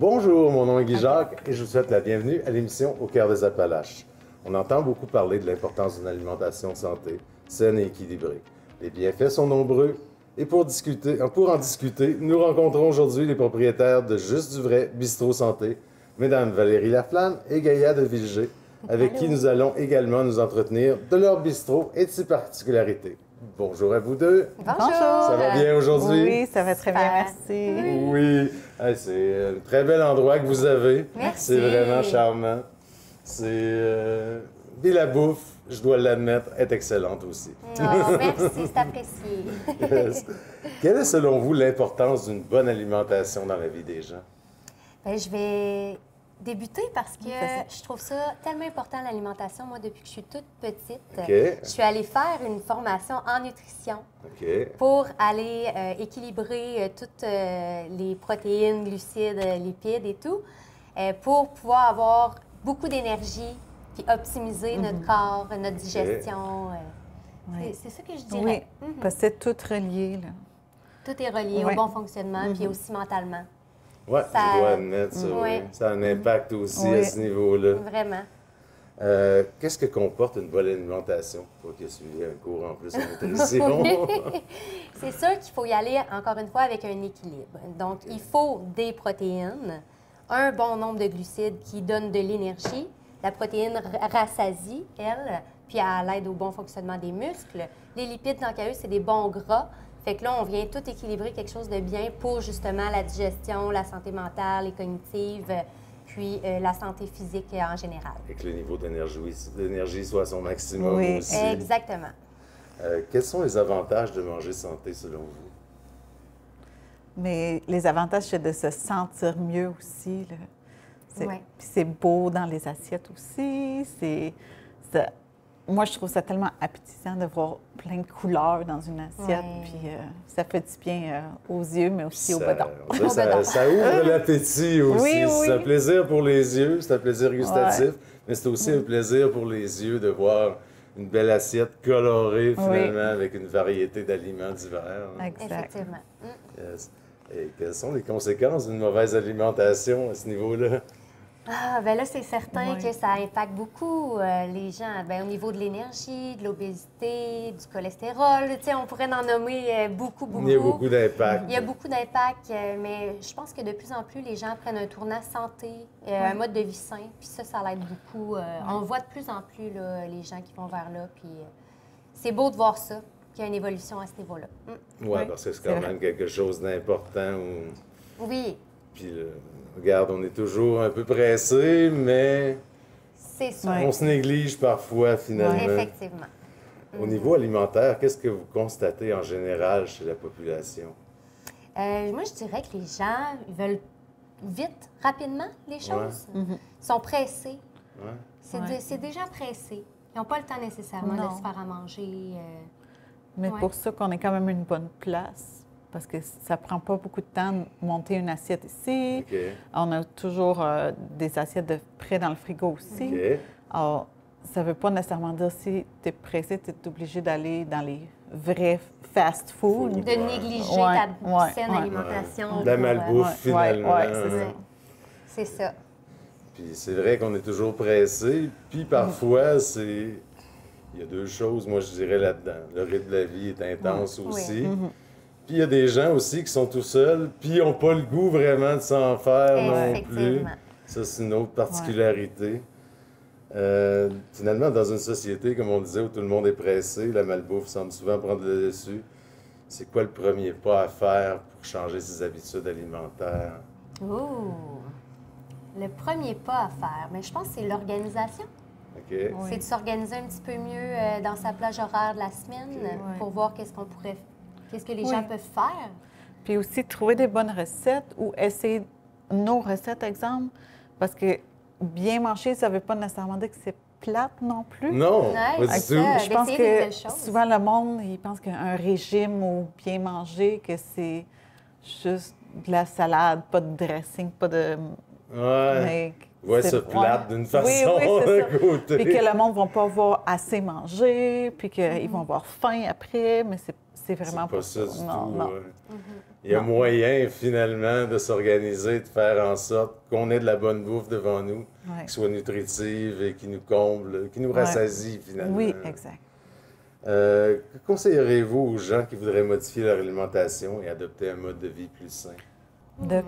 Bonjour, mon nom est Guy Jacques et je vous souhaite la bienvenue à l'émission Au cœur des Appalaches. On entend beaucoup parler de l'importance d'une alimentation santé, saine et équilibrée. Les bienfaits sont nombreux et pour en discuter, nous rencontrons aujourd'hui les propriétaires de Juste du Vrai Bistrot Santé, Mesdames Valérie Laflamme et Gaïa de Vilger, avec qui nous allons également nous entretenir de leur bistrot et de ses particularités. Bonjour à vous deux. Bonjour. Ça va bien aujourd'hui? Oui, ça va très bien, merci. Oui. Hey, c'est un très bel endroit que vous avez. Merci. C'est vraiment charmant. C'est... Et la bouffe, je dois l'admettre, est excellente aussi. Oh, merci, c'est apprécié. Yes. Quelle est selon vous l'importance d'une bonne alimentation dans la vie des gens? Bien, je vais débuter parce que Vas-y. je trouve ça tellement important, l'alimentation. Moi, depuis que je suis toute petite, OK. je suis allée faire une formation en nutrition OK. pour aller équilibrer toutes les protéines, glucides, lipides et tout, pour pouvoir avoir beaucoup d'énergie puis optimiser notre corps, notre digestion. Oui. C'est ça que je Oui, dirais. parce que c'est tout relié, là. Tout est relié Oui. au bon fonctionnement puis aussi mentalement. Oui, Ça- je dois admettre ça. Oui. Oui. Ça a un impact aussi à Oui. ce niveau-là. Vraiment. Qu'est-ce que comporte une bonne alimentation? Toi qui as suivi un cours en plus en nutrition. C'est sûr qu'il faut y aller, encore une fois, avec un équilibre. Donc, il faut des protéines, un bon nombre de glucides qui donnent de l'énergie. La protéine rassasie, elle, puis elle aide au bon fonctionnement des muscles. Les lipides, tant qu'à eux, c'est des bons gras. Fait que là, on vient tout équilibrer quelque chose de bien pour justement la digestion, la santé mentale et cognitive, puis la santé physique en général. Et que le niveau d'énergie soit à son maximum Oui. aussi. Exactement. Quels sont les avantages de manger santé selon vous? Mais les avantages, c'est de se sentir mieux aussi, là. Ouais. Puis c'est beau dans les assiettes aussi. Moi, je trouve ça tellement appétissant de voir plein de couleurs dans une assiette. Ouais. Puis ça fait du bien aux yeux, mais aussi au Ça- bedon. on dirait que ça ouvre l'appétit aussi. Oui, oui. C'est un plaisir pour les yeux, c'est un plaisir gustatif, mais c'est aussi un plaisir pour les yeux de voir une belle assiette colorée finalement avec une variété d'aliments divers. Hein. Exact. Effectivement. Yes. Et quelles sont les conséquences d'une mauvaise alimentation à ce niveau-là? Ah, ben là, c'est certain Oui. que ça impacte beaucoup les gens. Ben, au niveau de l'énergie, de l'obésité, du cholestérol, tu sais, on pourrait en nommer beaucoup. Il y a beaucoup d'impact. Il y a beaucoup d'impact, mais je pense que de plus en plus, les gens prennent un tournant santé, un mode de vie sain, puis ça l'aide beaucoup. On voit de plus en plus là, les gens qui vont vers là, puis c'est beau de voir ça, qu'il y a une évolution à ce niveau-là. Oui, Oui, parce que c'est c'est quand vrai. même quelque chose d'important. Oui, Puis, regarde, on est toujours un peu pressé, mais c'est sûr. Ouais. on se néglige parfois finalement. Effectivement. Au niveau alimentaire, qu'est-ce que vous constatez en général chez la population? Moi, je dirais que les gens, ils veulent vite, rapidement, les choses. Ils sont pressés. Ouais. C'est des gens pressés. Ils n'ont pas le temps nécessairement Non. de se faire à manger. Mais Ouais. pour ça qu'on est quand même une bonne place, parce que ça prend pas beaucoup de temps de monter une assiette ici. OK. On a toujours des assiettes de près dans le frigo aussi. OK. Alors, ça ne veut pas nécessairement dire si tu es pressé, tu es obligé d'aller dans les vrais fast-food. De négliger Ouais, ta ouais, saine ouais. alimentation. De la pour, malbouffe finalement. ouais, c'est ça. ouais. C'est ça. Puis c'est vrai qu'on est toujours pressé. Puis parfois, il y a deux choses, moi je dirais là-dedans. Le rythme de la vie est intense aussi. Puis il y a des gens aussi qui sont tout seuls, puis ils n'ont pas le goût vraiment de s'en faire non plus. Effectivement. Ça, c'est une autre particularité. Finalement, dans une société, comme on disait, où tout le monde est pressé, la malbouffe semble souvent prendre le dessus. C'est quoi le premier pas à faire pour changer ses habitudes alimentaires? Ouh. Le premier pas à faire, mais je pense que c'est l'organisation. OK? Oui. C'est de s'organiser un petit peu mieux dans sa plage horaire de la semaine Ok. pour voir qu'est-ce que les Oui. gens peuvent faire. Puis aussi, trouver des bonnes recettes ou essayer nos recettes, exemple, parce que bien manger, ça ne veut pas nécessairement dire que c'est plate non plus. Non, Ouais, pas du c'est tout. ça. Je pense d'essayer des nouvelles que choses. souvent le monde, il pense qu'un régime ou bien manger, que c'est juste de la salade, pas de dressing, pas de... Ouais. Mais Ouais, ça plate d'une façon c'est d'un côté. Puis que le monde ne va pas avoir assez mangé, puis qu'ils vont avoir faim après, mais c'est vraiment pas ça du Non, tout. non. Ouais. Il y a moyen, finalement, de s'organiser, de faire en sorte qu'on ait de la bonne bouffe devant nous, Ouais. qui soit nutritive et qui nous comble, qui nous Ouais. rassasie, finalement. Oui, exact. Que conseillerez-vous aux gens qui voudraient modifier leur alimentation et adopter un mode de vie plus sain? De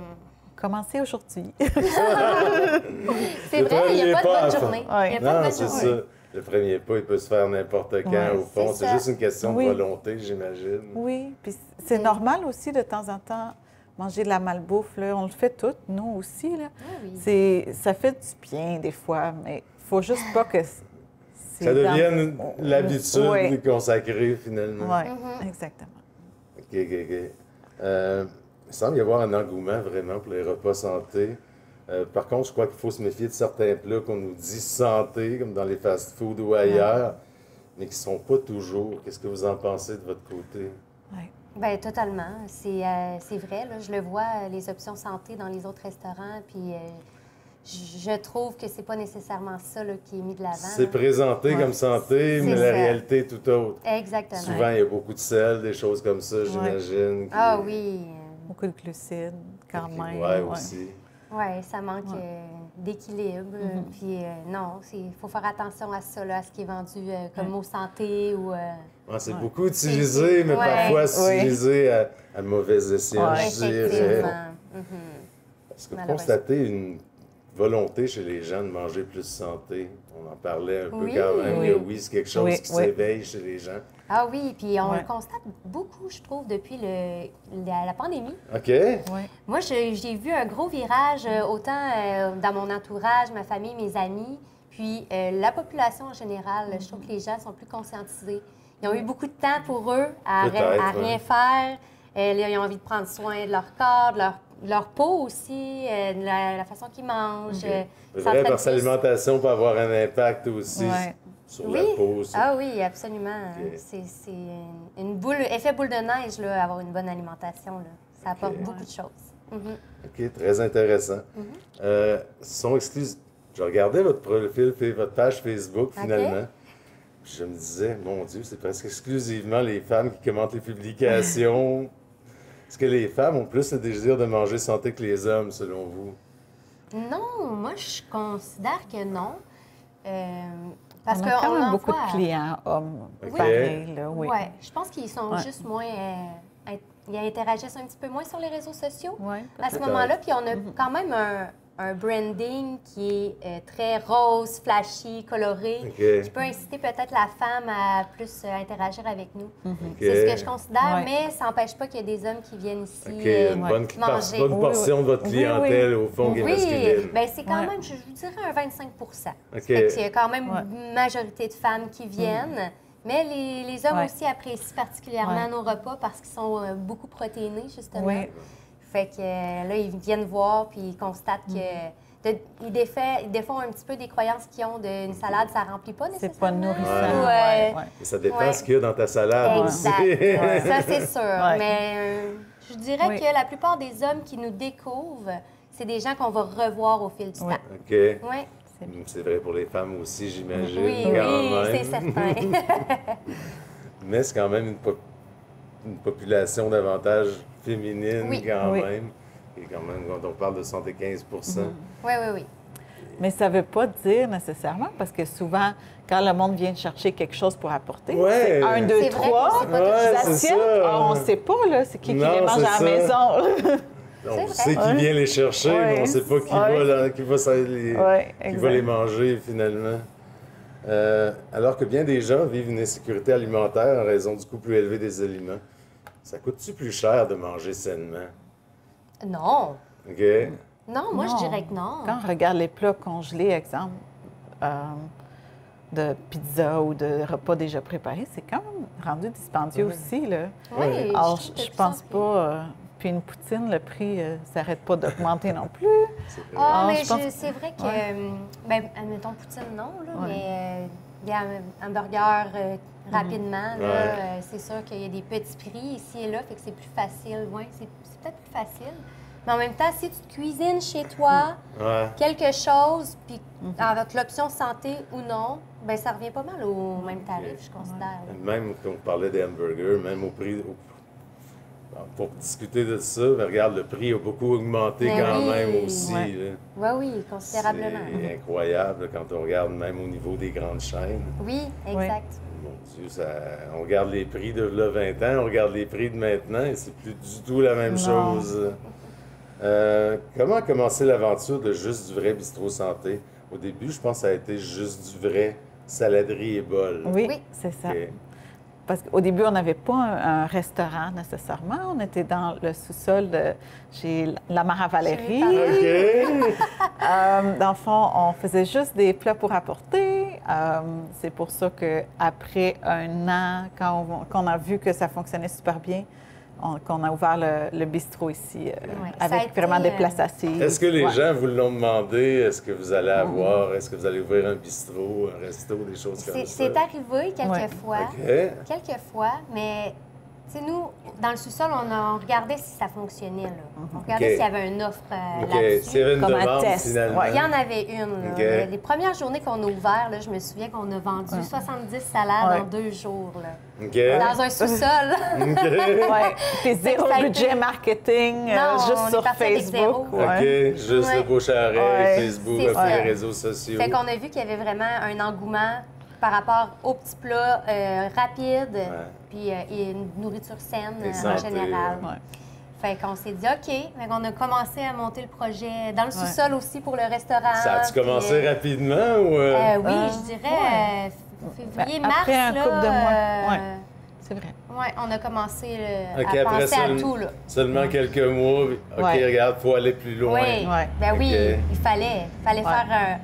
commencer aujourd'hui. C'est Le vrai, il n'y premier a pas de pas à bonne faire. journée. Ouais. Il y a pas de Non, bonne c'est journée. ça. Le premier pas, il peut se faire n'importe quand, Ouais, au fond. c'est C'est ça. juste une question Oui. de volonté, j'imagine. Oui, puis c'est normal aussi de temps en temps manger de la malbouffe. Là. On le fait toutes, nous aussi. Là. Ah oui. Ça fait du bien des fois, mais il faut juste pas que c'est Ça dans- devienne l'habitude Oui, consacrée, finalement. ouais, Mm-hmm. exactement. OK. Il semble y avoir un engouement vraiment pour les repas santé. Par contre, je crois qu'il faut se méfier de certains plats qu'on nous dit santé, comme dans les fast-foods ou ailleurs, mais qui ne sont pas toujours. Qu'est-ce que vous en pensez de votre côté? Ouais. Bien, totalement. C'est vrai. Là, je le vois, les options santé dans les autres restaurants. Puis je trouve que c'est pas nécessairement ça là, qui est mis de l'avant. C'est là. présenté comme santé, mais la ça. réalité est tout autre. Exactement. Souvent, il y a beaucoup de sel, des choses comme ça, j'imagine. Ah oui. Beaucoup de glucides, quand même. Oui, aussi. Oui, ça manque d'équilibre. Puis non, il faut faire attention à ça, là, à ce qui est vendu comme mot santé ou... C'est beaucoup utilisé, mais Ouais. parfois c'est utilisé à mauvais escient, je dirais. Effectivement. Est-ce que vous Malheureusement. constatez une volonté chez les gens de manger plus santé? On en parlait un peu Oui. quand même. Oui. Oui, c'est quelque chose Oui, qui oui. s'éveille chez les gens. Ah oui, puis on Ouais. le constate beaucoup, je trouve, depuis la pandémie. OK. Ouais. Moi, j'ai vu un gros virage, autant dans mon entourage, ma famille, mes amis, puis la population en général. Je trouve que les gens sont plus conscientisés. Ils ont eu beaucoup de temps pour eux à Peut-être, rien faire. Ils ont envie de prendre soin de leur corps, de leur peau aussi, de la façon qu'ils mangent. C'est vrai, s'entraident parce que plus. l'alimentation peut avoir un impact aussi Ouais. sur Oui. la peau. Ah oui, absolument. OK. C'est une effet boule de neige, là, avoir une bonne alimentation. Là. Ça apporte beaucoup de choses. Mhm. OK, très intéressant. Sont exclus. Je regardais votre profil, votre page Facebook, finalement. Puis je me disais, mon Dieu, c'est presque exclusivement les femmes qui commentent les publications. Est-ce que les femmes ont plus le désir de manger santé que les hommes, selon vous? Non, moi, je considère que non. Parce On a quand qu'on même en beaucoup voit. de clients hommes, OK. pareil, là, oui. Ouais, je pense qu'ils sont Ouais. juste moins... ils interagissent un petit peu moins sur les réseaux sociaux Ouais, à ce peut-être. moment-là. Puis on a quand même un branding qui est très rose, flashy, coloré, OK. qui peut inciter peut-être la femme à plus interagir avec nous. OK. C'est ce que je considère, Ouais. mais ça n'empêche pas qu'il y a des hommes qui viennent ici OK, une bonne, manger. bonne portion de votre Oui, clientèle, au fond, qui est Oui, masculine. bien, c'est quand Ouais. même, je vous dirais, un 25 OK. Fait qu'il y a quand même Ouais. une majorité de femmes qui viennent. Mais les hommes Ouais. aussi apprécient particulièrement Ouais. nos repas parce qu'ils sont beaucoup protéinés, justement. Oui. Fait que là, ils viennent voir puis ils constatent que ils défont un petit peu des croyances qu'ils ont d'une salade, ça remplit pas nécessairement. C'est pas nourrissant. Ou, Ouais, ouais. Ça dépend Ouais. ce qu'il y a dans ta salade Exact. aussi. Ça, c'est sûr. Ouais. Mais je dirais Oui. que la plupart des hommes qui nous découvrent, c'est des gens qu'on va revoir au fil du Ouais. temps. OK. Oui, C'est vrai pour les femmes aussi, j'imagine. oui, quand oui, même. c'est certain. Mais c'est quand même une population davantage féminine, Oui. quand Oui. même. Et quand même, quand on parle de 75 Oui, oui, oui. Mais ça ne veut pas dire nécessairement, parce que souvent, quand le monde vient chercher quelque chose pour apporter, Ouais. c'est 1, 2, C'est vrai 3, qu'on sait pas Ouais, tout c'est assiettes, ça. on ne sait pas là, c'est qui Non, les mange c'est à ça. la maison. On vrai. sait qui Ouais. vient les chercher, mais on ne Ouais. sait pas qui, Ouais. qui va les manger, finalement. Alors que bien des gens vivent une insécurité alimentaire en raison du coût plus élevé des aliments, ça coûte-tu plus cher de manger sainement? Non. OK? Non, moi, Non. je dirais que non. Quand on regarde les plats congelés, exemple, de pizza ou de repas déjà préparés, c'est quand même rendu dispendieux aussi, là. Oui, Alors, trouve que je de plus pense en plus. pas... puis une poutine, le prix s'arrête pas d'augmenter non plus. C'est vrai. Ah, Ah, mais je pense- c'est vrai que, Ouais. ben, admettons poutine, non, là, Ouais. mais des hamburgers rapidement, là, Ouais. c'est sûr qu'il y a des petits prix ici et là, fait que c'est plus facile. Oui, c'est peut-être plus facile. Mais en même temps, si tu te cuisines chez toi Ouais. quelque chose, puis avec l'option santé ou non, ben ça revient pas mal au même tarif, je considère. là. Même quand on parlait des hamburgers, même au prix. Pour discuter de ça, mais regarde, le prix a beaucoup augmenté Mais quand oui. même aussi. Ouais. là. Oui, considérablement. C'est incroyable là, quand on regarde même au niveau des grandes chaînes. Oui, exact. Mon Dieu, on regarde les prix de là 20 ans, on regarde les prix de maintenant et c'est plus du tout la même Non. chose. Comment a commencé l'aventure de Juste du vrai bistrot santé? Au début, je pense que ça a été Juste du vrai saladerie et bol. Oui, Oui. c'est ça. OK. Parce qu'au début, on n'avait pas un restaurant nécessairement. On était dans le sous-sol chez la Mara Valérie. Chez OK. Dans le fond, on faisait juste des plats pour apporter. C'est pour ça qu'après un an, quand on a vu que ça fonctionnait super bien, qu'on a ouvert le bistrot ici, ça a avec été, vraiment des places assises. Est-ce que les Ouais. gens vous l'ont demandé? Est-ce que vous allez avoir, est-ce que vous allez ouvrir un bistrot, un resto, des choses comme ça? C'est arrivé quelques Ouais. fois. OK. Quelques fois, mais tu sais, nous, dans le sous-sol, on regardait si ça fonctionnait. Là. On regardait OK. s'il y avait une offre OK. là-dessus. S'il y avait une Comme un demande, test. finalement. Ouais. Il y en avait une. Là. OK. Les premières journées qu'on a ouvert, là, je me souviens qu'on a vendu 70 salades Ouais. en 2 jours. Là. OK. Dans un sous-sol. OK. Ouais. Puis zéro Ça a été- budget marketing, Non, on juste est sur parti avec Facebook. zéro. Ouais. OK. Juste Ouais. le beau charret, Ouais. Facebook, C'est puis ça. les réseaux sociaux. Fait qu'on a vu qu'il y avait vraiment un engouement par rapport aux petits plats rapides, puis et une nourriture saine Et en santé, général. Ouais. Fait qu'on s'est dit, OK. Fait qu'on a commencé à monter le projet dans le sous-sol aussi pour le restaurant. Ça a-tu puis, commencé rapidement ou... oui, Ah, je dirais février, Ben, mars. après un là, couple de mois. Ouais. C'est vrai. ouais, on a commencé OK, à après penser à seul- tout. Là. seulement quelques mois. OK, Ouais. regarde, il faut aller plus loin. Oui, Ouais. ben oui, OK. il fallait Ouais. faire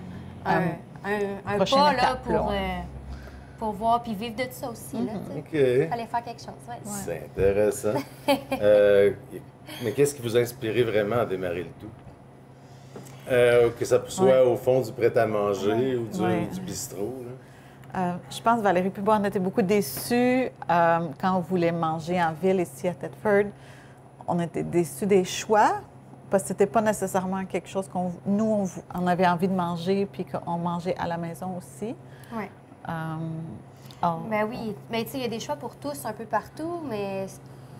un Prochaine pas là, étape, là, pour voir puis vivre de ça aussi. Là, tu sais. OK. Il fallait faire quelque chose. Ouais. C'est intéressant. Mais qu'est-ce qui vous a inspiré vraiment à démarrer le tout? Que ça soit Ouais. au fond du prêt-à-manger ou Ouais. du bistrot. Là. Je pense, Valérie puis moi, on était beaucoup déçus quand on voulait manger en ville ici à Thetford. On était déçus des choix parce que c'était pas nécessairement quelque chose qu'on nous on avait envie de manger puis qu'on mangeait à la maison aussi. Ouais. Ben oui, mais tu sais, il y a des choix pour tous un peu partout, mais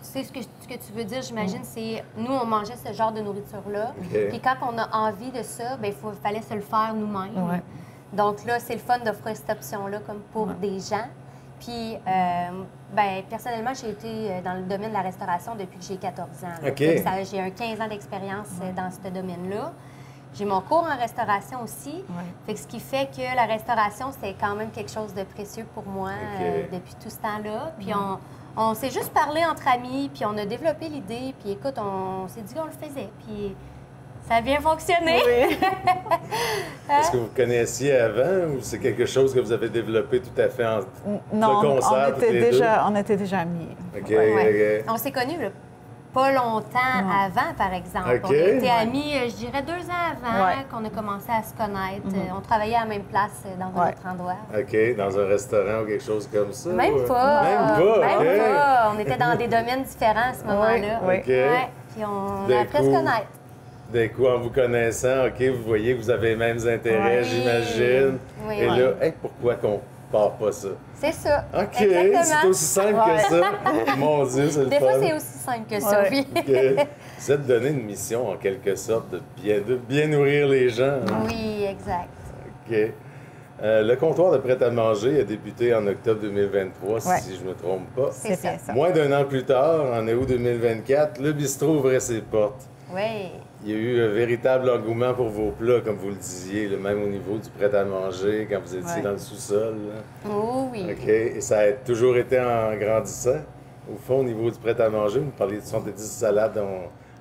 c'est ce que tu veux dire, j'imagine, c'est nous, on mangeait ce genre de nourriture-là. OK. Puis quand on a envie de ça, ben il fallait se le faire nous-mêmes. Ouais. Donc là, c'est le fun d'offrir cette option-là comme pour des gens. Puis, ben personnellement, j'ai été dans le domaine de la restauration depuis que j'ai 14 ans. là. OK. Fait que j'ai un 15 ans d'expérience dans ce domaine-là. J'ai mon cours en restauration aussi. Fait que ce qui fait que la restauration, c'est quand même quelque chose de précieux pour moi OK. depuis tout ce temps-là. Puis on s'est juste parlé entre amis, puis on a développé l'idée. Puis écoute, on s'est dit qu'on le faisait. Puis ça a bien fonctionné. Oui. Est-ce que vous connaissiez avant ou c'est quelque chose que vous avez développé tout à fait en Non, de concert, toutes les deux? on était déjà amis. OK, Ouais. OK. On s'est connus là, pas longtemps Non. avant, par exemple. OK. On était amis, je dirais 2 ans avant Ouais. qu'on a commencé à se connaître. On travaillait à la même place dans un Ouais. autre endroit. OK, dans un restaurant ou quelque chose comme ça? Même ou- pas. Même pas, Même OK. pas. On était dans des domaines différents à ce moment-là. Oui. OK. Ouais. Puis on D'un a appris à se coup, connaître. D'un coup, en vous connaissant, OK, vous voyez que vous avez les mêmes intérêts, Oui. j'imagine. Oui. Et Ouais. là, hey, pourquoi qu'on part pas ça? C'est ça. OK, Exactement. c'est aussi simple que ça. Mon Dieu, c'est le Des fois, fun. c'est aussi simple que ça, Ouais. oui. OK. Vous êtes donné une mission, en quelque sorte, de bien nourrir les gens. hein? Oui, exact. OK. Le comptoir de prêt-à-manger a débuté en octobre 2023, Ouais. si je ne me trompe pas. C'est ça. bien ça. Moins d'un an plus tard, en août 2024, le bistrot ouvrait ses portes. Oui. Il y a eu un véritable engouement pour vos plats, comme vous le disiez, même au niveau du prêt-à-manger, quand vous étiez Ouais. dans le sous-sol. là. Oh, oui. OK. Et ça a toujours été en grandissant. Au fond, au niveau du prêt-à-manger, vous parliez de 70 salades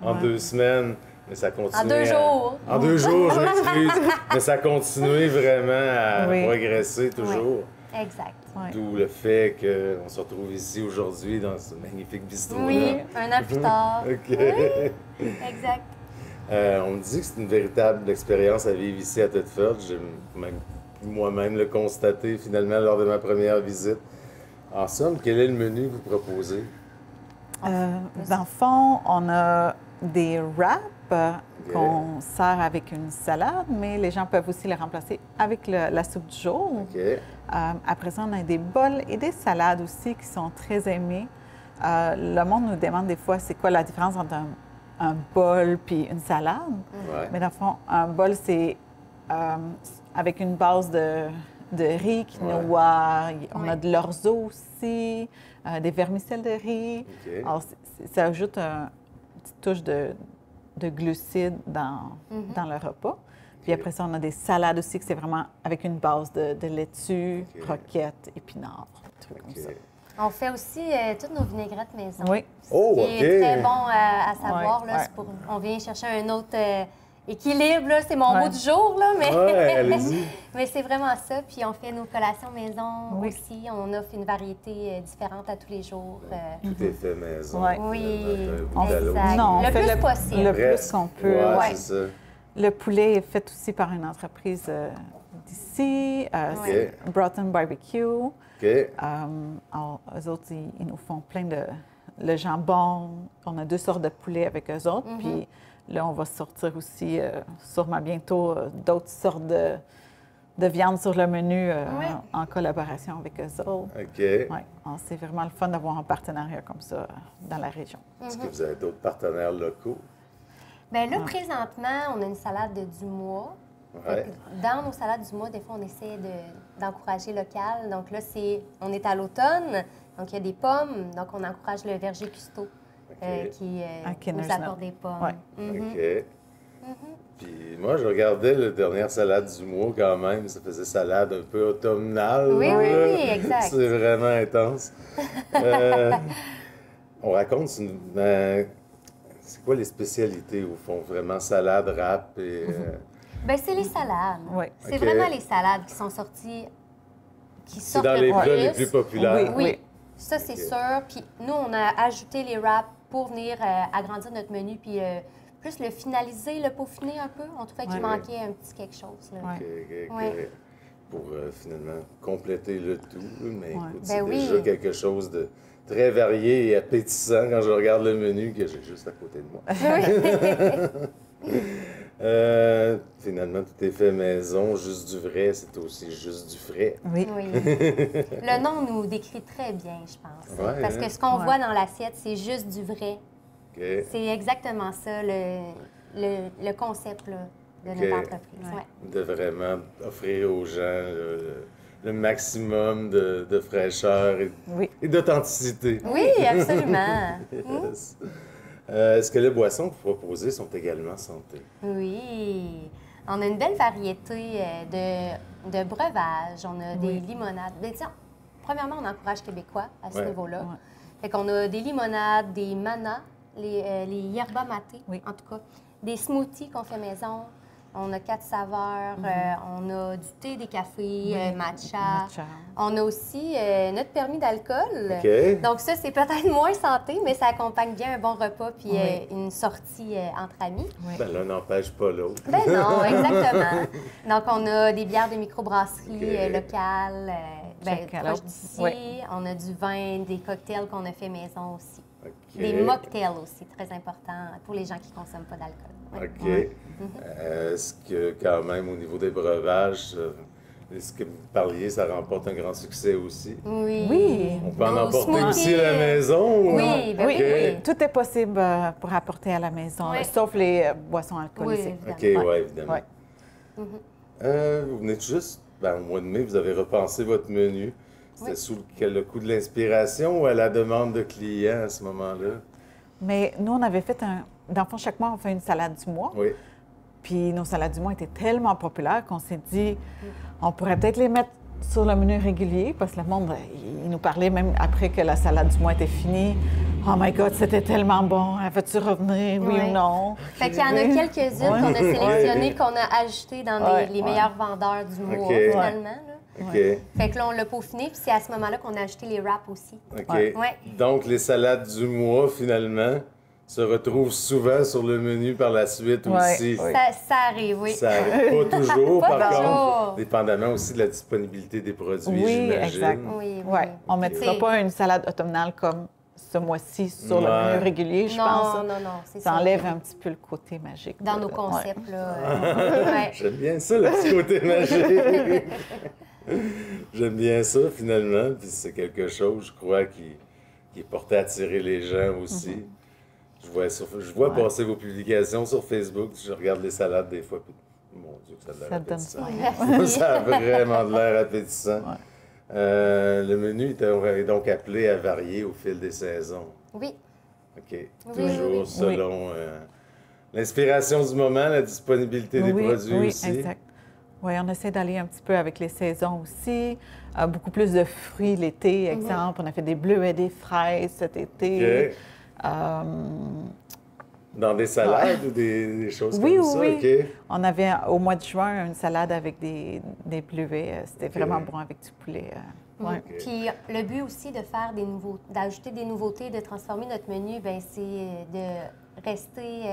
en 2 semaines, mais ça continue. En 2 jours. En 2 jours, je m'excuse. Mais ça a continué vraiment à Oui. progresser toujours. Exact. Ouais. D'où le fait qu'on se retrouve ici aujourd'hui dans ce magnifique bistrot-là. Oui, un an plus tard. OK. Exact. On me dit que c'est une véritable expérience à vivre ici à Thetford. J'ai même moi-même le constaté finalement lors de ma première visite. En somme, quel est le menu que vous proposez? Dans le fond, on a des wraps qu'on sert avec une salade, mais les gens peuvent aussi les remplacer avec la soupe du jour. OK. Après ça, on a des bols et des salades aussi qui sont très aimés. Le monde nous demande des fois c'est quoi la différence entre un bol puis une salade. Ouais. Mais dans le fond, un bol, c'est avec une base de riz, quinoa, on a de l'orzo aussi, des vermicelles de riz. OK. Alors, ça ajoute une petite touche de glucides dans le repas. Puis après ça, on a des salades aussi, que c'est vraiment avec une base de laitue, croquettes, épinards, des trucs comme ça. On fait aussi toutes nos vinaigrettes maison. Oui. Oh, Ce qui est OK. très bon à savoir. Ouais, Là, ouais. c'est on vient chercher un autre équilibre. Là. C'est mon Ouais. mot du jour, là, mais, Ouais, allez-y. mais c'est vraiment ça. Puis on fait nos collations maison Oui. aussi. On offre une variété différente à tous les jours. Tout est fait maison. Ouais. Oui, On fait exact. Non, on Le fait plus possible. le plus Reste. qu'on peut. Ouais, Ouais. c'est ça. Le poulet est fait aussi par une entreprise d'ici, c'est Broughton Barbecue. OK. Alors, eux autres, ils nous font plein de... Le jambon, on a 2 sortes de poulet avec eux autres. Puis là, on va sortir aussi, sûrement bientôt, d'autres sortes de viande sur le menu en collaboration avec eux autres. OK. Ouais. Alors, c'est vraiment le fun d'avoir un partenariat comme ça dans la région. Est-ce que vous avez d'autres partenaires locaux? Bien là, présentement, on a une salade du mois. Ouais. Dans nos salades du mois, des fois, on essaie d'encourager local. Donc là, on est à l'automne, donc il y a des pommes. Donc, on encourage le verger Custo qui À nous Kinnersnell. apporte des pommes. Ouais. OK. Puis moi, je regardais la dernière salade du mois quand même. Ça faisait salade un peu automnale. Oui, là. oui, exact. C'est vraiment intense. On raconte, c'est quoi les spécialités au fond? Vraiment salade, rap et... Bien, c'est les salades. Oui. C'est OK. vraiment les salades qui sont sorties, qui C'est sortent dans le les plats plus. les plus populaires. Oui, Oui. ça, c'est OK. sûr. Puis nous, on a ajouté les wraps pour venir agrandir notre menu, puis plus le finaliser, le peaufiner un peu. On trouvait qu'il Ouais. manquait un petit quelque chose. Là. Ouais. OK. Ouais. Pour finalement compléter le tout. Mais écoute, Ben c'est oui. déjà quelque chose de très varié et appétissant quand je regarde le menu que j'ai juste à côté de moi. Finalement, tout est fait maison, juste du vrai, c'est aussi juste du frais. Oui. Oui. Le nom nous décrit très bien, je pense. Ouais, Parce hein? que ce qu'on Ouais. voit dans l'assiette, c'est juste du vrai. OK. C'est exactement ça, le concept là, de OK. notre entreprise. Ouais. Ouais. De vraiment offrir aux gens le maximum de fraîcheur Oui. et d'authenticité. Oui, absolument. Yes. Est-ce que les boissons que vous proposez sont également santé? Oui. On a une belle variété de breuvages. On a des limonades. Ben, tiens, premièrement, on encourage québécois à ce Ouais. niveau-là. Ouais. Fait qu'on a des limonades, des manas, les yerba maté, Oui. en tout cas. Des smoothies qu'on fait maison. On a 4 saveurs. On a du thé, des cafés, matcha. Matcha. On a aussi notre permis d'alcool. OK. Donc ça, c'est peut-être moins santé, mais ça accompagne bien un bon repas puis Oui. une sortie entre amis. Oui. Ben, l'un n'empêche pas l'autre. Ben non, exactement. Donc, on a des bières de microbrasserie OK. locales, Jackalope. proches d'ici. Oui. On a du vin, des cocktails qu'on a fait maison aussi. OK. Des mocktails aussi, très important pour les gens qui ne consomment pas d'alcool. Oui. OK. Est-ce que, quand même, au niveau des breuvages, est-ce que vous parliez, ça remporte un grand succès aussi? Oui. Oui. On peut en Nos emporter smoothies, aussi à la maison? ou- Oui, ben Oui, OK. oui, tout est possible pour apporter à la maison, Oui. sauf les boissons Oui, alcoolisées. OK, évidemment. oui, évidemment. Ouais. Vous venez tout juste, au mois de mai, vous avez repensé votre menu. C'était Oui. sous le coup de l'inspiration ou à la demande de clients à ce moment-là? Mais nous, on avait fait dans le fond, chaque mois, on fait une salade du mois. Oui. Puis nos salades du mois étaient tellement populaires qu'on s'est dit, on pourrait peut-être les mettre sur le menu régulier, parce que le monde, il nous parlait même après que la salade du mois était finie. Oh my God, c'était tellement bon. Veux-tu revenir, oui Ouais. ou non? Fait qu'il y en a quelques-unes Ouais. qu'on a sélectionnées, qu'on a ajoutées dans Ouais. les meilleurs vendeurs du mois, OK. finalement. Là. OK. Fait que là, on l'a peaufiné, puis c'est à ce moment-là qu'on a ajouté les wraps aussi. OK. Ouais. Ouais. Donc, les salades du mois, finalement, se retrouvent souvent sur le menu par la suite Ouais. aussi. Oui. Ça arrive, oui. Ça n'arrive pas toujours, Pas par toujours. contre, dépendamment aussi de la disponibilité des produits, Oui, j'imagine. exact. Oui, oui. Ouais. On ne mettra C'est- pas une salade automnale comme ce mois-ci sur le menu régulier, je pense. Non, non, c'est Ça enlève un petit peu le côté magique. Dans nos concepts, là. Ouais. J'aime bien ça, le petit côté magique. J'aime bien ça, finalement. Puis c'est quelque chose, je crois, qui est porté à attirer les gens aussi. Je vois passer vos publications sur Facebook. Je regarde les salades des fois. Puis, mon Dieu, que ça a l'air appétissant. Ça a vraiment de l'air appétissant. Ouais. Le menu est donc appelé à varier au fil des saisons. Oui. OK. Oui, Toujours oui. selon l'inspiration du moment, la disponibilité des produits aussi. Oui, exact. Oui, on essaie d'aller un petit peu avec les saisons aussi. Beaucoup plus de fruits l'été, exemple. On a fait des bleuets et des fraises cet été. OK. Dans des salades ou des choses comme ça? Oui. OK. On avait au mois de juin une salade avec des bleuets. C'était vraiment bon avec du poulet. Ouais. Okay. Puis le but aussi de faire d'ajouter des nouveautés, de transformer notre menu, ben c'est de rester,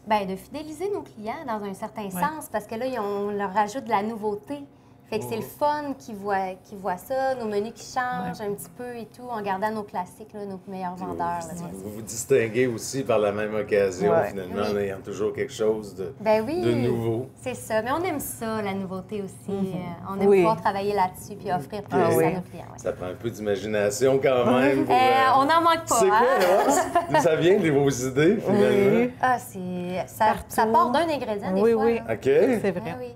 de fidéliser nos clients dans un certain sens, parce que là, on leur rajoute de la nouveauté. Fait que c'est le fun qui voit ça, nos menus qui changent un petit peu et tout, en gardant nos classiques, là, nos meilleurs vendeurs. Vous vous distinguez aussi par la même occasion, finalement, en ayant toujours quelque chose de nouveau. C'est ça. Mais on aime ça, la nouveauté aussi. On aime pouvoir travailler là-dessus puis offrir plus à nos clients. Ouais. Ça prend un peu d'imagination quand même. On n'en manque pas. C'est quoi, d'où ça vient, vos idées, finalement? Ah, ça part d'un ingrédient, des fois. Oui, OK. C'est vrai. Oui.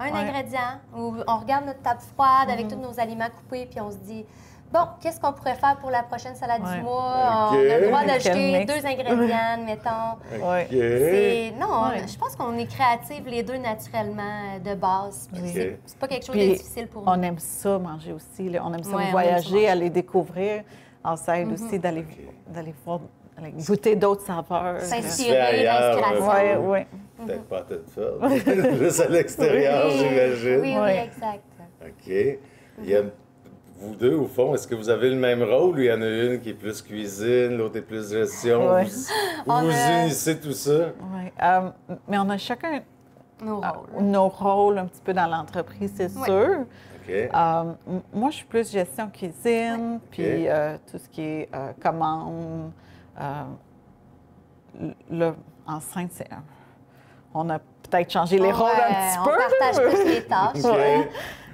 Un ingrédient, où on regarde notre table froide avec tous nos aliments coupés, puis on se dit, bon, qu'est-ce qu'on pourrait faire pour la prochaine salade du mois? On a le droit d'ajouter 2 ingrédients, mettons. Je pense qu'on est créatifs les deux naturellement de base. C'est pas quelque chose de difficile pour nous. On aime ça manger aussi. Là. On aime ça voyager, aller découvrir. Ça aide aussi d'aller voir, goûter d'autres saveurs. S'inspirer, l'inspiration. Oui. Peut-être pas à tête forte, juste à l'extérieur, j'imagine. Oui, exact. OK. Vous deux, au fond, est-ce que vous avez le même rôle ou il y en a une qui est plus cuisine, l'autre est plus gestion? Vous unissez tout ça? Oui. Mais on a chacun nos rôles un petit peu dans l'entreprise, c'est sûr. OK. Moi, je suis plus gestion cuisine, puis tout ce qui est commande. Enceinte, on a peut-être changé les rôles un petit peu. On partage plus les tâches.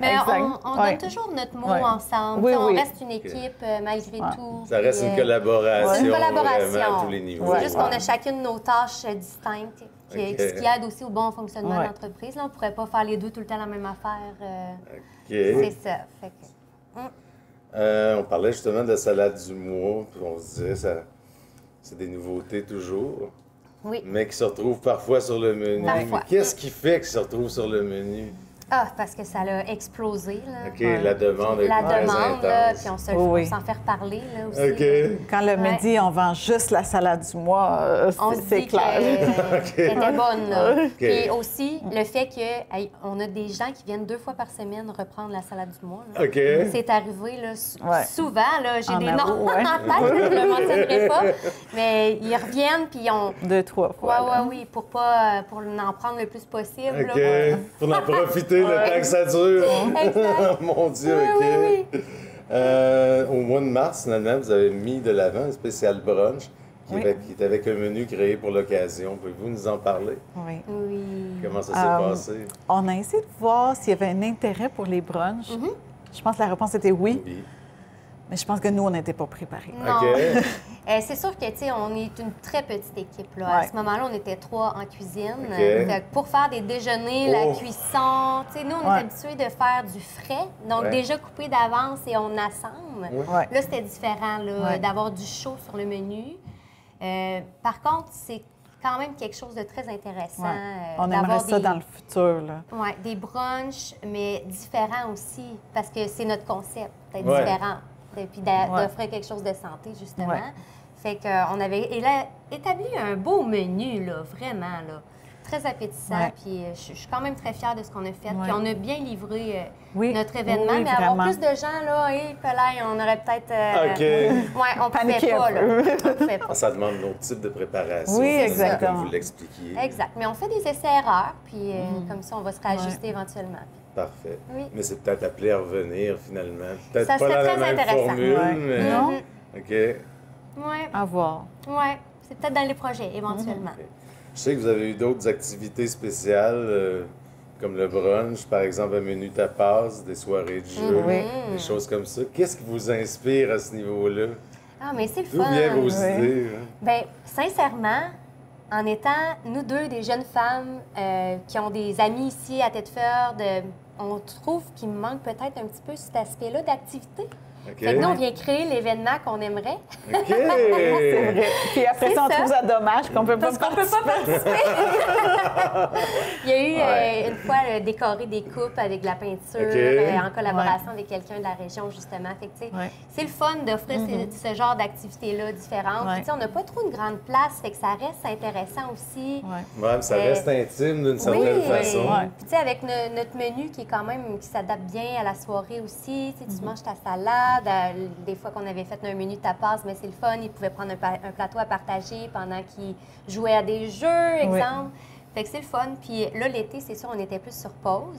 Mais Exact. on donne toujours notre mot ensemble. On reste une équipe malgré tout. Ça reste une collaboration. Une collaboration. Vraiment à tous les niveaux. C'est juste qu'on a chacune nos tâches distinctes, ce qui aide aussi au bon fonctionnement de l'entreprise. Là, on ne pourrait pas faire les deux tout le temps la même affaire. C'est ça. Fait que, on parlait justement de la salade du mois, puis on se disait, c'est des nouveautés toujours. Oui. Mais qui se retrouvent parfois sur le menu. Parfois. Mais qu'est-ce qui fait qu'ils se retrouvent sur le menu? Ah, parce que ça a explosé, là. OK, la demande est La très demande, là, intense. puis on s'en fait reparler, là, aussi. OK. Quand le midi, on vend juste la salade du mois, c'est clair. Elle était bonne, là. Puis aussi, le fait qu'on a des gens qui viennent 2 fois par semaine reprendre la salade du mois. Là. OK. C'est arrivé, là, souvent, là, j'ai des noms en tête, je ne le mentionnerai pas, mais ils reviennent, puis on... 2-3 fois. Oui, pour en prendre le plus possible. OK. Là, pour en profiter le temps que ça dure. Exact. Mon Dieu, Oui. Au mois de mars, finalement, vous avez mis de l'avant un spécial brunch qui est avec un menu créé pour l'occasion. Pouvez-vous nous en parler? Oui. Comment ça s'est passé? On a essayé de voir s'il y avait un intérêt pour les brunchs. Je pense que la réponse était oui. Mais je pense que nous, on n'était pas préparés. Non. C'est sûr que, tu sais, on est une très petite équipe, là. À ce moment-là, on était 3 en cuisine. Fait que pour faire des déjeuners, la cuisson, tu sais, nous, on est habitués de faire du frais, donc déjà coupé d'avance et on assemble. Là, c'était différent, là, d'avoir du chaud sur le menu. Par contre, c'est quand même quelque chose de très intéressant. On aimerait ça dans le futur, là. Oui, des brunchs, mais différents aussi, parce que c'est notre concept, d'être différent. Et puis d'offrir quelque chose de santé, justement. Fait qu'on avait établi un beau menu, là, vraiment, là. Très appétissant. Puis je suis quand même très fière de ce qu'on a fait. Puis on a bien livré notre événement. Mais avoir plus de gens, là, on aurait peut-être... on pouvait pas, là. On pouvait pas. Ça demande d'autres types de préparation. Oui, exactement. Comme vous l'expliquiez. Exact. Mais on fait des essais-erreurs, puis comme ça, on va se réajuster éventuellement. Parfait. Oui. Mais c'est peut-être appelé à revenir, finalement. Peut-être Ça pas serait dans la très même intéressant. formule, mais... Non? OK. Ouais, À voir. ouais. C'est peut-être dans les projets, éventuellement. Je sais que vous avez eu d'autres activités spéciales, comme le brunch, par exemple, un menu tapas, des soirées de jeu, Oui. des choses comme ça. Qu'est-ce qui vous inspire à ce niveau-là? Ah, mais c'est le D'où fun. viennent vos Oui. idées? Hein? Bien, sincèrement, en étant, nous deux, des jeunes femmes qui ont des amis ici à Thetford, on trouve qu'il manque peut-être un petit peu cet aspect-là d'activité. OK. Fait que nous, on vient créer l'événement qu'on aimerait. OK! C'est vrai. Puis après C'est ça, on ça. trouve ça dommage qu'on peut pas Parce qu'on peut pas participer. Il y a eu Ouais. une fois décoré des coupes avec de la peinture OK. en collaboration avec quelqu'un de la région, justement. Fait que, tu sais, Ouais. c'est le fun d'offrir ce genre d'activités-là différentes. Ouais. Puis, tu sais, on n'a pas trop une grande place, fait que ça reste intéressant aussi. Ouais. Ouais, ça reste intime d'une certaine façon. Ouais. Puis, tu sais, avec notre menu qui est quand même, qui s'adapte bien à la soirée aussi. Tu sais, tu manges ta salade. Des fois qu'on avait fait un menu tapas, mais c'est le fun. Ils pouvaient prendre un plateau à partager pendant qu'ils jouaient à des jeux, exemple. Fait que c'est le fun. Puis là, l'été, c'est sûr, on était plus sur pause.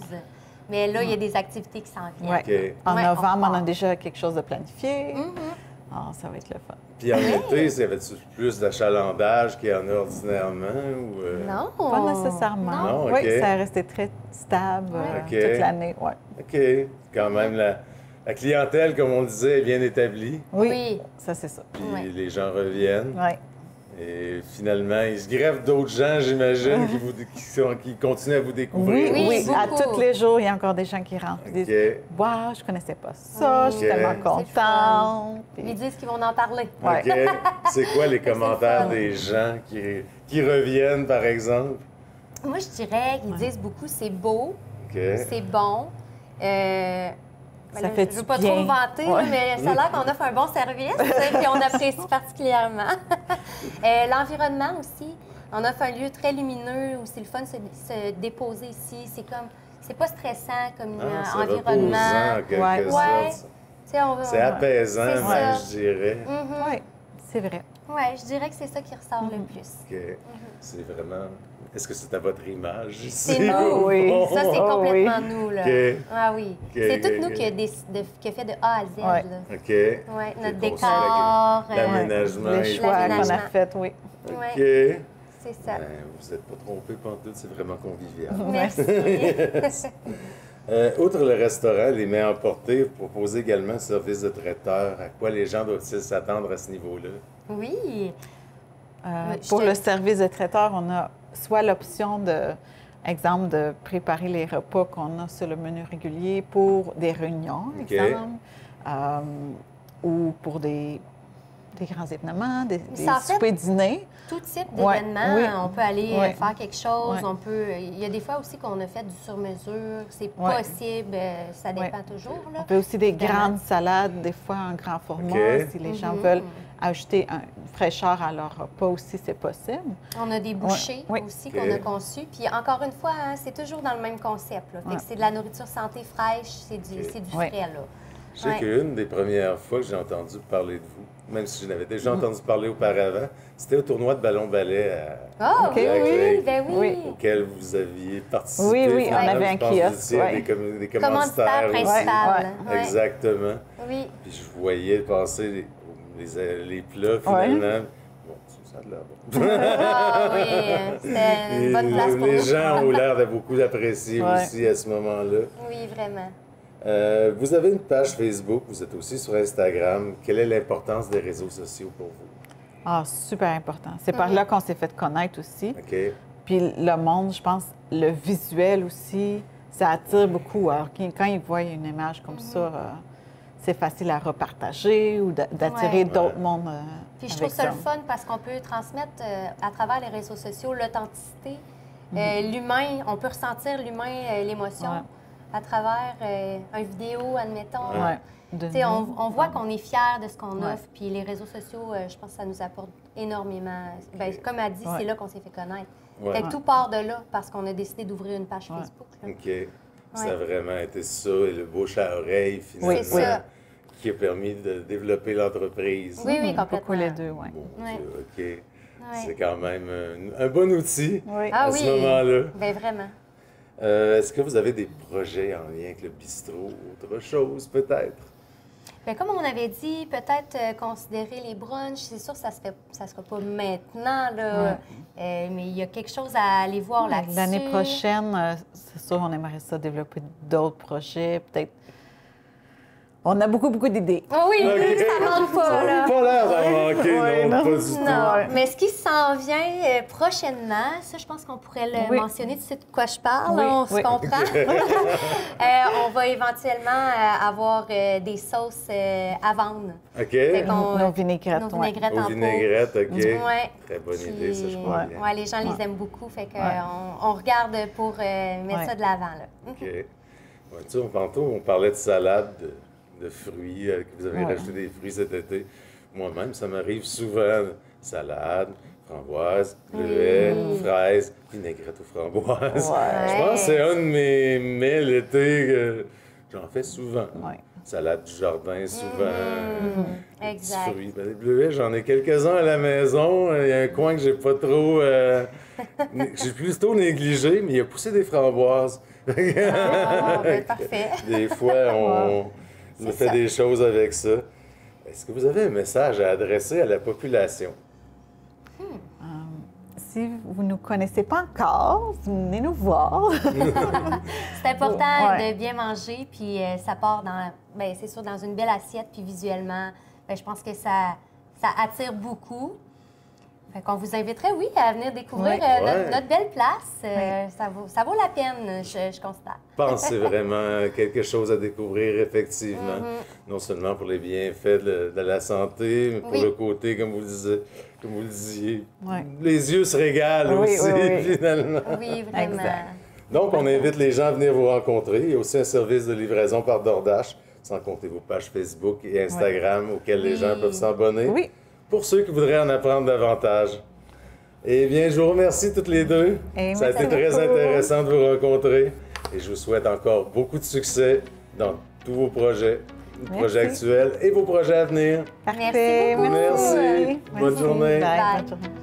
Mais là, il y a des activités qui s'en viennent. Ouais. OK. En Ouais, novembre, on a repart. déjà quelque chose de planifié. Mm-hmm. Ah, ça va être le fun. Puis en été, y avait-tu plus d'achalandage qu'il y en a ordinairement? Ou, Non. Pas nécessairement. Non, Oui, OK. ça a resté très stable OK. toute l'année. Ouais. OK. Quand même, la clientèle, comme on le disait, est bien établie. Oui. Ça, c'est ça. Puis Ouais. les gens reviennent. Oui. Et finalement, il se greffe d'autres gens, j'imagine, qui continuent à vous découvrir. Oui, Oui, à beaucoup. tous les jours, il y a encore des gens qui rentrent et disent OK. Waouh, je connaissais pas ça, je suis OK. tellement C'est le contente. Ils Puis- disent qu'ils vont en parler. Ouais. OK. C'est quoi les commentaires fun. des gens qui reviennent, par exemple? Moi, je dirais qu'ils disent beaucoup c'est beau, OK. c'est bon. Ben Ça là, fait je veux du pas bien. trop me vanter, Ouais. mais ça a l'air qu'on offre un bon service, puis on apprécie particulièrement. L'environnement aussi. On offre un lieu très lumineux où c'est le fun de se déposer ici. C'est pas stressant comme Ah, c'est reposant, environnement. en quelque Ouais. Ouais. sorte. Tu sais, C'est apaisant, C'est même, ça. je dirais. Mhm. Oui, c'est vrai. Ouais, je dirais que c'est ça qui ressort le plus. OK. C'est vraiment... Est-ce que c'est à votre image ici? C'est nous. Oui. Ça, c'est Oh, complètement nous, là. OK. Ah oui. OK, C'est tout OK, nous OK. qui a fait de A à Z, Ouais. là. OK. Ouais, C'est notre conçu décor. l'aménagement. Les et choix qu'on a l'aménagement. faits, oui. Ouais, OK. c'est ça. Ben, vous n'êtes pas trompé pantoute, c'est vraiment convivial. Merci. Outre le restaurant, les mets emportés, vous proposez également un service de traiteur. À quoi les gens doivent-ils s'attendre à ce niveau-là? Oui. Je Pour te- le service de traiteur, on a soit l'option exemple, de préparer les repas qu'on a sur le menu régulier pour des réunions, OK. exemple, ou pour des grands événements, des Ça, en fait, soupers-dîners. Tout type Ouais, d'événement, oui. on peut aller Ouais. faire quelque chose, Ouais. on peut... Il y a des fois aussi qu'on a fait du sur-mesure, c'est Ouais. possible, ça dépend toujours, là. On fait aussi des Évidemment. grandes salades, des fois en grand format, OK. si les gens Mhm. veulent ajouter une fraîcheur à leur repas aussi, c'est possible. On a des bouchées Ouais. aussi OK. qu'on a conçues. Puis encore une fois, hein, c'est toujours dans le même concept. Là. Fait Ouais. que c'est de la nourriture santé fraîche, c'est du Ouais. frais, là. Je sais Ouais. qu'une des premières fois que j'ai entendu parler de vous, même si je n'avais déjà entendu parler auparavant, c'était au tournoi de ballon-ballet Ah OK. oui, Black oui, Lake, ben oui. Oui. auquel vous aviez participé. Oui, oui, on finalement. avait un Je pense que vous kiosque, étiez ouais. des Commanditaire commanditaires aussi. principal. Ouais. Ouais. Exactement. Oui. Puis je voyais passer les plats, finalement. Bon, ça a de l'air bon. Ah oui, c'était une bonne place pour Les nous. gens ont l'air de beaucoup apprécier Ouais. aussi à ce moment-là. Oui, vraiment. Vous avez une page Facebook, vous êtes aussi sur Instagram. Quelle est l'importance des réseaux sociaux pour vous? Ah, super important. C'est par là qu'on s'est fait connaître aussi. OK. Puis le monde, je pense, le visuel aussi, ça attire beaucoup. Alors, quand ils voient une image comme ça, c'est facile à repartager ou d'attirer Ouais. d'autres mondes. Puis je avec trouve ça le fun parce qu'on peut transmettre à travers les réseaux sociaux l'authenticité, l'humain. On peut ressentir l'humain, l'émotion Ouais. à travers une vidéo, admettons. Ouais. De Tu sais, nous. on voit qu'on est fiers de ce qu'on Ouais. offre, puis les réseaux sociaux, je pense que ça nous apporte énormément. Ben, comme elle dit, Ouais. c'est là qu'on s'est fait connaître. Ouais. Fait que tout part de là parce qu'on a décidé d'ouvrir une page Ouais. Facebook. là. OK. Ça a Ouais. vraiment été ça, et le bouche à oreille, finalement, C'est ça. qui a permis de développer l'entreprise. Oui, oui, Beaucoup complètement. les deux, oui. Mon Ouais. Dieu, OK. Ouais. C'est quand même un bon outil Oui. Ah à oui. ce moment-là. Ben vraiment. Est-ce que vous avez des projets en lien avec le bistrot ou autre chose, peut-être? Bien, comme on avait dit, peut-être considérer les brunchs. C'est sûr que ça ne sera pas maintenant, là, mais il y a quelque chose à aller voir là-dessus. L'année prochaine, c'est sûr, on aimerait ça développer d'autres projets, peut-être. On a beaucoup d'idées. Oh oui, ça manque pas, là. Pas l'air d'en manquer, non, pas du tout. Non, mais ce qui s'en vient prochainement, ça, je pense qu'on pourrait le mentionner. Tu sais de quoi je parle, on se comprend. On va éventuellement avoir des sauces à vendre. OK. Nos vinaigrettes. Nos vinaigrettes en pot. Vinaigrettes, OK. Ouais. Très bonne idée, ça, je crois bien. Ouais, les gens les aiment beaucoup, fait qu'on regarde pour mettre ça de l'avant, là. OK. Ouais, tu sais, tantôt, on parlait de salade, de fruits, que vous avez rajouté des fruits cet été. Moi-même, ça m'arrive souvent. Salade, framboise, bleuet, fraises, vinaigrette aux framboises. Je pense que c'est un de mes mets l'été que j'en fais souvent. Salade du jardin, souvent. Exact. Petits fruits. Les bleuets, j'en ai quelques-uns à la maison. Il y a un coin que j'ai pas trop... j'ai plutôt négligé, mais il a poussé des framboises. Ben, parfait. Des fois, on fait des choses avec ça. Est-ce que vous avez un message à adresser à la population? Si vous ne nous connaissez pas encore, venez nous voir. C'est important de bien manger, puis ça part dans, bien, c'est sûr, dans une belle assiette, puis visuellement, bien, je pense que ça attire beaucoup. Fait qu'on vous inviterait, oui, à venir découvrir notre belle place. Ça vaut la peine, je constate. Je pense que c'est vraiment quelque chose à découvrir, effectivement. Non seulement pour les bienfaits de la santé, mais pour le côté, comme vous le disiez, les yeux se régalent aussi, finalement. Oui, vraiment. Exact. Donc, on invite les gens à venir vous rencontrer. Il y a aussi un service de livraison par DoorDash, sans compter vos pages Facebook et Instagram auxquelles les gens peuvent s'abonner. Oui. Pour ceux qui voudraient en apprendre davantage. Eh bien, je vous remercie toutes les deux. Ça a été très intéressant de vous rencontrer. Et je vous souhaite encore beaucoup de succès dans tous vos projets, projets actuels et vos projets à venir. Parfait. Merci beaucoup. Merci. Bonne journée. Bye. Bonne journée.